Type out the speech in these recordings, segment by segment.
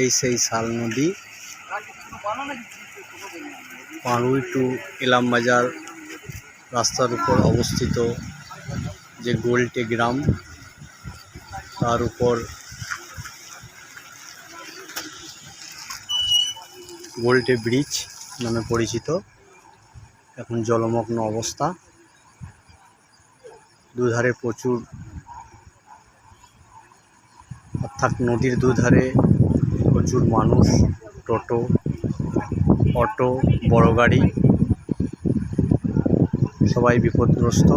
এই সেই শাল নদী, পাড়ুই টু ইলামবাজার রাস্তার উপর অবস্থিত যে গোলটে গ্রাম, তার উপর গোলটে ব্রিজ নামে পরিচিত। এখন জলমগ্ন অবস্থা, দুধারে প্রচুর, অর্থাৎ নদীর দুধারে প্রচুর মানুষ, টোটো, অটো, বড় গাড়ি, সবাই বিপদগ্রস্ত।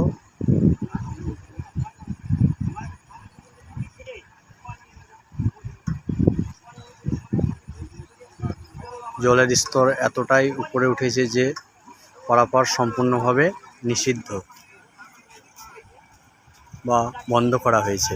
জলের স্তর এতটাই উপরে উঠেছে যে পারাপার সম্পূর্ণভাবে নিষিদ্ধ বা বন্ধ করা হয়েছে।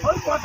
ওই কত